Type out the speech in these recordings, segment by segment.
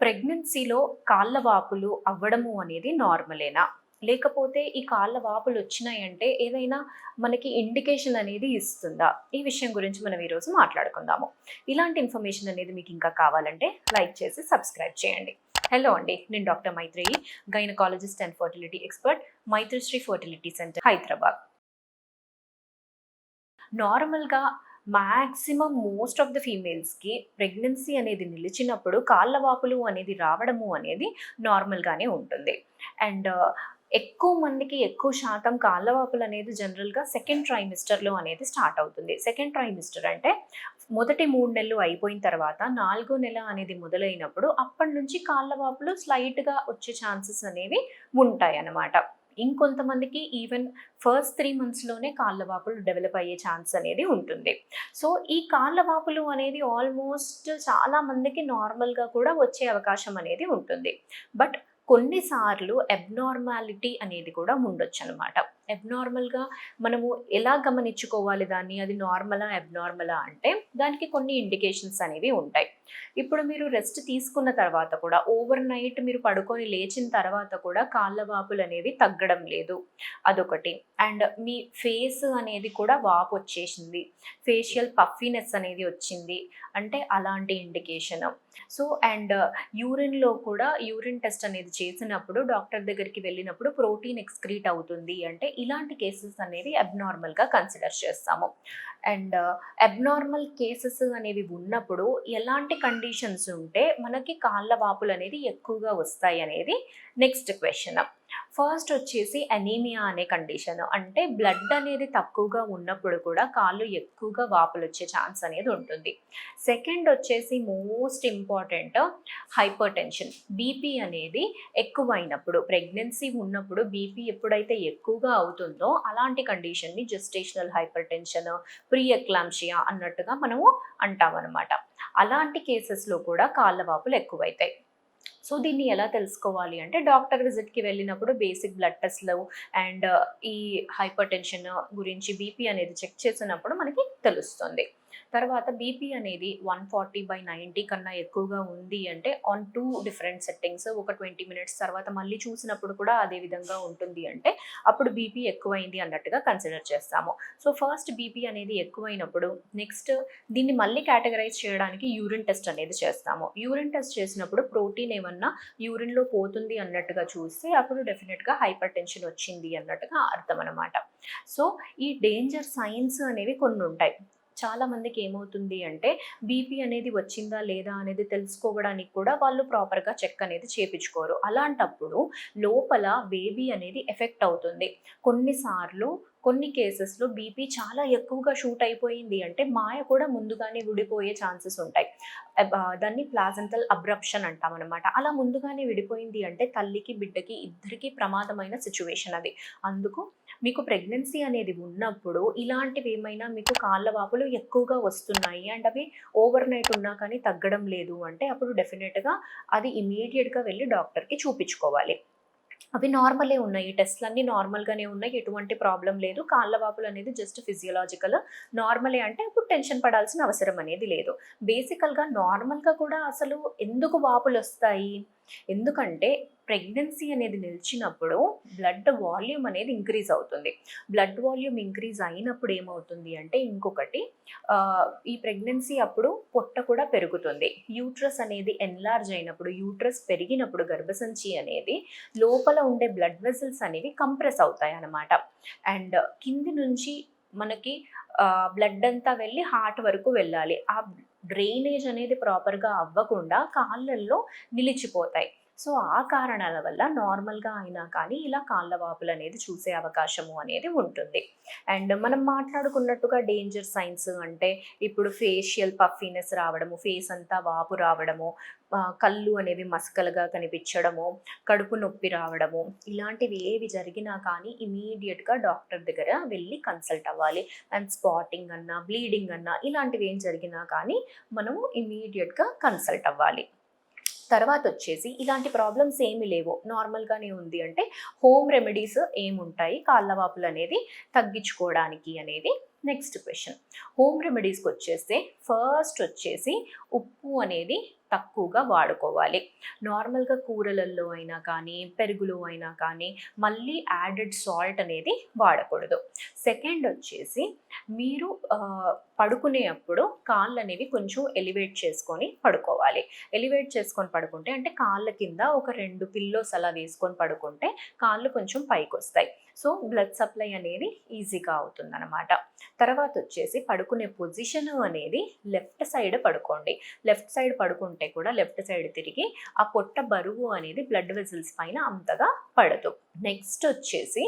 ప్రెగ్నెన్సీలో కాళ్ళ వాపులు అవ్వడము అనేది నార్మలేనా? లేకపోతే ఈ కాళ్ళ వాపులు వచ్చినాయంటే ఏదైనా మనకి ఇండికేషన్ అనేది ఇస్తుందా? ఈ విషయం గురించి మనం ఈరోజు మాట్లాడుకుందాము. ఇలాంటి ఇన్ఫర్మేషన్ అనేది మీకు ఇంకా కావాలంటే లైక్ చేసి సబ్స్క్రైబ్ చేయండి. హలో అండి. నేను doctor Maitreyi, gynaecologist and fertility expert, Maitrishri fertility centre, Hyderabad. నార్మల్‌గా మాక్సిమం మోస్ట్ ఆఫ్ ద ఫీమేల్స్‌కి ప్రెగ్నెన్సీ అనేది నిలిచినప్పుడు కాళ్ళ వాపులు అనేది రావడము అనేది నార్మల్‌గానే ఉంటుంది. అండ్ ఎక్కువ మందికి ఎక్కువ శాతం కాళ్ళ వాపులు అనేది జనరల్‌గా సెకండ్ ట్రైమిస్టర్‌లో అనేది స్టార్ట్ అవుతుంది. సెకండ్ ట్రైమిస్టర్ అంటే మొదటి 3 నెలలు అయిపోయిన తర్వాత 4 నెల అనేది మొదలైనప్పుడు అప్పటి నుంచి కాళ్ళ వాపులు స్లైట్‌గా వచ్చే ఛాన్సెస్ అనేవి ఉంటాయన్నమాట. ఇంకొంతమందికి ఈవెన్ ఫస్ట్ 3 మంత్స్‌లోనే కాళ్ళ వాపులు డెవలప్ అయ్యే ఛాన్స్ అనేది ఉంటుంది. సో, ఈ కాళ్ళ వాపులు అనేది ఆల్మోస్ట్ చాలా మందికి నార్మల్‌గా కూడా వచ్చే అవకాశం అనేది ఉంటుంది. బట్ కొన్నిసార్లు అబ్నార్మాలిటీ అనేది కూడా ఉండొచ్చనమాట. అబ్నార్మల్‌గా మనము ఎలా గమనించుకోవాలి దాన్ని? అది నార్మలా? అబ్నార్మలా? అంటే దానికి కొన్ని ఇండికేషన్స్ అనేవి ఉంటాయి. ఇప్పుడు మీరు రెస్ట్ తీసుకున్న తర్వాత కూడా ఓవర్ నైట్ మీరు పడుకొని లేచిన తర్వాత కూడా కాళ్ళ వాపులనేవి తగ్గడం లేదు. అదొకటి. అండ్ మీ ఫేస్ అనేది కూడా వాపొచ్చేసింది. ఫేషియల్ పఫీనెస్ అనేది వచ్చింది. అంటే అలాంటి ఇండికేషన్. సో, అండ్ యూరిన్‌లో కూడా యూరిన్ టెస్ట్ అనేది చేసినప్పుడు డాక్టర్ దగ్గరికి వెళ్ళినప్పుడు ప్రోటీన్ ఎక్స్‌క్రీట్ అవుతుంది అంటే ఇలాంటి కేసెస్ అనేవి అబ్నార్మల్‌గా కన్సిడర్ చేస్తాము. అండ్ అబ్నార్మల్ కేసెస్ అనేవి ఉన్నప్పుడు ఎలాంటి కండిషన్స్ ఉంటే మనకి కాళ్ళ వాపులనేది ఎక్కువగా వస్తాయి అనేది నెక్స్ట్ క్వెషన్. ఫస్ట్ వచ్చేసి అనీమియా అనే కండిషన్. అంటే బ్లడ్ అనేది తక్కువగా ఉన్నప్పుడు కూడా కాళ్ళు ఎక్కువగా వాపులొచ్చే ఛాన్స్ అనేది ఉంటుంది. సెకండ్ వచ్చేసి మోస్ట్ ఇంపార్టెంట్ హైపర్‌టెన్షన్. బీపీ అనేది ఎక్కువైనప్పుడు, ప్రెగ్నెన్సీ ఉన్నప్పుడు బీపీ ఎప్పుడైతే ఎక్కువగా అవుతుందో అలాంటి కండిషన్‌ని జెస్టేషనల్ హైపర్‌టెన్షన్, ప్రీ ఎక్లాంప్షియా అన్నట్టుగా మనము అంటామనమాట. అలాంటి కేసెస్‌లో కూడా కాళ్ళ వాపులు ఎక్కువైతాయి. సో, దీన్ని ఎలా తెలుసుకోవాలి అంటే డాక్టర్ విజిట్‌కి వెళ్ళినప్పుడు బేసిక్ బ్లడ్ టెస్ట్‌లు అండ్ ఈ హైపర్‌టెన్షన్ గురించి బీపీ అనేది చెక్ చేసినప్పుడు మనకి తెలుస్తుంది. తర్వాత బీపీ అనేది 140/90 కన్నా ఎక్కువగా ఉంది అంటే ఆన్ 2 డిఫరెంట్ సెట్టింగ్స్ ఒక 20 మినిట్స్ తర్వాత మళ్ళీ చూసినప్పుడు కూడా అదే విధంగా ఉంటుంది అంటే అప్పుడు బీపీ ఎక్కువైంది అన్నట్టుగా కన్సిడర్ చేస్తాము. సో, ఫస్ట్ బీపీ అనేది ఎక్కువైనప్పుడు నెక్స్ట్ దీన్ని మళ్ళీ కేటగరైజ్ చేయడానికి యూరిన్ టెస్ట్ అనేది చేస్తాము. యూరిన్ టెస్ట్ చేసినప్పుడు ప్రోటీన్ ఏమన్నా యూరిన్‌లో పోతుంది అన్నట్టుగా చూస్తే అప్పుడు డెఫినిట్‌గా హైపర్ టెన్షన్ వచ్చింది అన్నట్టుగా అర్థం అనమాట. సో, ఈ డేంజర్ సైన్స్ అనేవి కొన్నుంటాయి. చాలా మందికి ఏమవుతుంది అంటే బీపీ అనేది వచ్చిందా లేదా అనేది తెలుసుకోవడానికి కూడా వాళ్ళు ప్రాపర్‌గా చెక్ అనేది చేపించుకోరు. అలాంటప్పుడు లోపల బేబీ అనేది ఎఫెక్ట్ అవుతుంది. కొన్నిసార్లు కొన్ని కేసెస్‌లో బీపీ చాలా ఎక్కువగా షూట్ అయిపోయింది అంటే మాయ కూడా ముందుగానే విడిపోయే ఛాన్సెస్ ఉంటాయి. దాన్ని ప్లాజెంటల్ అబ్రప్షన్ అంటామనమాట. అలా ముందుగానే విడిపోయింది అంటే తల్లికి, బిడ్డకి ఇద్దరికీ ప్రమాదమైన సిట్యుయేషన్ అది. అందుకు మీకు ప్రెగ్నెన్సీ అనేది ఉన్నప్పుడు ఇలాంటివి ఏమైనా మీకు కాళ్ళ వాపులు ఎక్కువగా వస్తున్నాయి అండ్ అవి ఓవర్ నైట్ ఉన్నా కానీ తగ్గడం లేదు అంటే అప్పుడు డెఫినెట్‌గా అది ఇమ్మీడియేట్‌గా వెళ్లి డాక్టర్‌కి చూపించుకోవాలి. అవి నార్మలే ఉన్నాయి. టెస్ట్‌లన్నీ నార్మల్‌గానే ఉన్నాయి. ఎటువంటి ప్రాబ్లమ్ లేదు. కాళ్ళ వాపులనేది జస్ట్ ఫిజియోలాజికల్. నార్మలే అంటే అప్పుడు టెన్షన్ పడాల్సిన అవసరం అనేది లేదు. బేసికల్‌గా నార్మల్‌గా కూడా అసలు ఎందుకు వాపులొస్తాయి? ఎందుకంటే ప్రెగ్నెన్సీ అనేది నిలిచినప్పుడు బ్లడ్ వాల్యూమ్ అనేది ఇంక్రీజ్ అవుతుంది. బ్లడ్ వాల్యూమ్ ఇంక్రీజ్ అయినప్పుడు ఏమవుతుంది అంటే ఇంకొకటి ఈ ప్రెగ్నెన్సీ అప్పుడు పొట్ట కూడా పెరుగుతుంది. యూట్రస్ అనేది ఎన్లార్జ్ అయినప్పుడు, యూట్రస్ పెరిగినప్పుడు గర్భసంచి అనేది లోపల ఉండే బ్లడ్ వెసల్స్ అనేవి కంప్రెస్ అవుతాయన్నమాట. అండ్ కింది నుంచి మనకి బ్లడ్ అంతా వెళ్ళి హార్ట్ వరకు వెళ్ళాలి. ఆ డ్రైనేజ్ అనేది ప్రాపర్‌గా అవ్వకుండా కాళ్ళల్లో నిలిచిపోతాయి. సో, ఆ కారణాల వల్ల నార్మల్‌గా అయినా కానీ ఇలా కాళ్ళ వాపులనేది చూసే అవకాశము అనేది ఉంటుంది. అండ్ మనం మాట్లాడుకున్నట్టుగా డేంజర్ సైన్స్ అంటే ఇప్పుడు ఫేషియల్ పఫీనెస్ రావడము, ఫేస్ అంతా వాపు రావడము, కళ్ళు అనేవి మసకలుగా కనిపించడము, కడుపు నొప్పి రావడము, ఇలాంటివి ఏవి జరిగినా కానీ ఇమ్మీడియేట్‌గా డాక్టర్ దగ్గర వెళ్ళి కన్సల్ట్ అవ్వాలి. అండ్ స్పాటింగ్ అన్నా, బ్లీడింగ్ అన్నా ఇలాంటివి ఏం జరిగినా కానీ మనము ఇమ్మీడియేట్‌గా కన్సల్ట్ అవ్వాలి. తర్వాతొచ్చేసి ఇలాంటి ప్రాబ్లమ్స్ ఏమి లేవు. నార్మల్‌గానే ఉంది అంటే హోమ్ రెమెడీస్ ఏముంటాయి కాళ్ళ వాపులనేది తగ్గించుకోవడానికి అనేది నెక్స్ట్ క్వశ్చన్, హోమ్ రెమెడీస్కి వచ్చేస్తే ఫస్ట్ వచ్చేసి ఉప్పు అనేది తక్కువగా వాడుకోవాలి. నార్మల్గా కూరలలో అయినా కానీ పెరుగులో అయినా కానీ మళ్ళీ యాడెడ్ సాల్ట్ అనేది వాడకూడదు. సెకండ్ వచ్చేసి మీరు పడుకునే అప్పుడు కాళ్ళు అనేవి కొంచెం ఎలివేట్ చేసుకొని పడుకోవాలి. ఎలివేట్ చేసుకొని పడుకుంటే అంటే కాళ్ళ కింద ఒక 2 పిల్లోస్ అలా వేసుకొని పడుకుంటే కాళ్ళు కొంచెం పైకి వస్తాయి. సో బ్లడ్ సప్లై అనేది ఈజీగా అవుతుందన్నమాట. తర్వాత వచ్చేసి పడుకునే పొజిషన్ అనేది లెఫ్ట్ సైడ్ పడుకోండి. లెఫ్ట్ సైడ్ పడుకుంటే కూడా లెఫ్ట్ సైడ్ తిరిగి ఆ పొట్ట బరువు అనేది బ్లడ్ వెజల్స్ పైన అంతగా పడదు. నెక్స్ట్ వచ్చేసి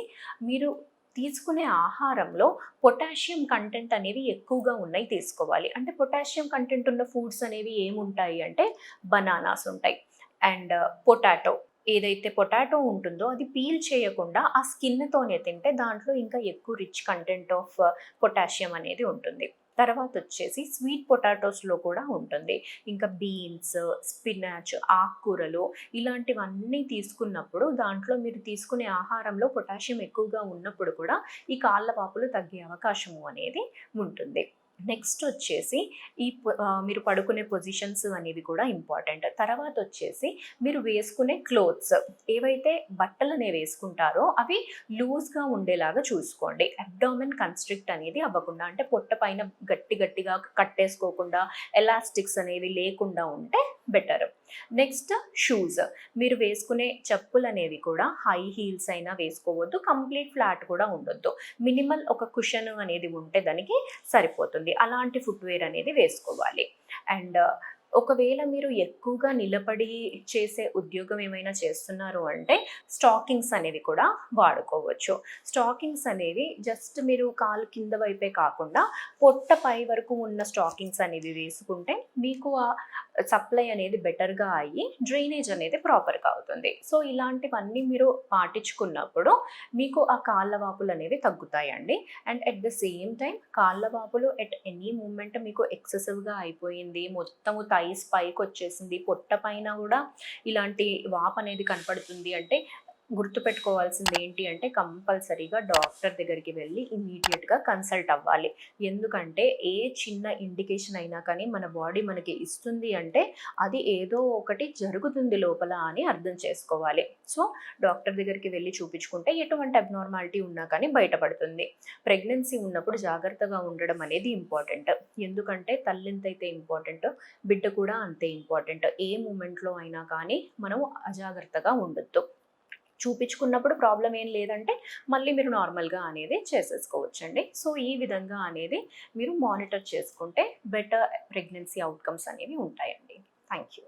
మీరు తీసుకునే ఆహారంలో పొటాషియం కంటెంట్ అనేవి ఎక్కువగా ఉన్నాయి తీసుకోవాలి. అంటే పొటాషియం కంటెంట్ ఉన్న ఫుడ్స్ అనేవి ఏముంటాయి అంటే బనానాస్ ఉంటాయి అండ్ పొటాటో. ఏదైతే పొటాటో ఉంటుందో అది పీల్ చేయకుండా ఆ స్కిన్తోనే తింటే దాంట్లో ఇంకా ఎక్కువ రిచ్ కంటెంట్ ఆఫ్ పొటాషియం అనేది ఉంటుంది. తర్వాత వచ్చేసి స్వీట్ పొటాటోస్లో కూడా ఉంటుంది. ఇంకా బీన్స్, స్పినాచ్, ఆకుకూరలు ఇలాంటివన్నీ తీసుకున్నప్పుడు దాంట్లో మీరు తీసుకునే ఆహారంలో పొటాషియం ఎక్కువగా ఉన్నప్పుడు కూడా ఈ కాళ్ళ వాపులు తగ్గే అవకాశము అనేది ఉంటుంది. నెక్స్ట్ వచ్చేసి మీరు పడుకునే పొజిషన్స్ అనేవి కూడా ఇంపార్టెంట్. తర్వాత వచ్చేసి మీరు వేసుకునే క్లోత్స్ ఏవైతే బట్టలు అనేవి వేసుకుంటారో అవి లూజ్గా ఉండేలాగా చూసుకోండి. అబ్డామెన్ కన్స్ట్రిక్ట్ అనేది అవ్వకుండా, అంటే పొట్ట పైన గట్టిగా కట్టేసుకోకుండా ఎలాస్టిక్స్ అనేవి లేకుండా ఉంటే బెటర్. నెక్స్ట్ షూస్, మీరు వేసుకునే చెప్పులు అనేవి కూడా హై హీల్స్ అయినా వేసుకోవద్దు, కంప్లీట్ ఫ్లాట్ కూడా ఉండొద్దు. మినిమల్ ఒక కుషన్ అనేది ఉంటే దానికి సరిపోతుంది. అలాంటి ఫుట్వేర్ అనేది వేసుకోవాలి. అండ్ ఒకవేళ మీరు ఎక్కువగా నిలబడి చేసే ఉద్యోగం ఏమైనా చేస్తున్నారు అంటే స్టాకింగ్స్ అనేవి కూడా వాడుకోవచ్చు. స్టాకింగ్స్ అనేవి జస్ట్ మీరు కాలు కింద వైపే కాకుండా పొట్ట పై వరకు ఉన్న స్టాకింగ్స్ అనేవి వేసుకుంటే మీకు ఆ సప్లై అనేది బెటర్గా అయ్యి డ్రైనేజ్ అనేది ప్రాపర్గా అవుతుంది. సో ఇలాంటివన్నీ మీరు పాటించుకున్నప్పుడు మీకు ఆ కాళ్ళ వాపులు అనేవి తగ్గుతాయండి. And at the same time కాళ్ళ వాపులు ఎట్ ఎనీ మూమెంట్ మీకు ఎక్సెసివ్గా అయిపోయింది, మొత్తము థైస్ పైకి వచ్చేసింది, పొట్ట పైన కూడా ఇలాంటి వాపు అనేది కనపడుతుంది అంటే గుర్తుపెట్టుకోవాల్సింది ఏంటి అంటే కంపల్సరీగా డాక్టర్ దగ్గరికి వెళ్ళి ఇమీడియట్గా కన్సల్ట్ అవ్వాలి. ఎందుకంటే ఏ చిన్న ఇండికేషన్ అయినా కానీ మన బాడీ మనకి ఇస్తుంది అంటే అది ఏదో ఒకటి జరుగుతుంది లోపల అని అర్థం చేసుకోవాలి. సో డాక్టర్ దగ్గరికి వెళ్ళి చూపించుకుంటే ఎటువంటి అబ్నార్మాలిటీ ఉన్నా కానీ బయటపడుతుంది. ప్రెగ్నెన్సీ ఉన్నప్పుడు జాగ్రత్తగా ఉండడం అనేది ఇంపార్టెంట్. ఎందుకంటే తల్లి ఎంతైతే ఇంపార్టెంట్ బిడ్డ కూడా అంతే ఇంపార్టెంట్. ఏ మూమెంట్లో అయినా కానీ మనం అజాగ్రత్తగా ఉండొద్దు. చూపించుకున్నప్పుడు ప్రాబ్లం ఏం లేదంటే మళ్ళీ మీరు నార్మల్గా అనేది చేసేసుకోవచ్చండి. సో ఈ విధంగా అనేది మీరు మానిటర్ చేసుకుంటే బెటర్ ప్రెగ్నెన్సీ అవుట్కమ్స్ అనేవి ఉంటాయండి. Thank you.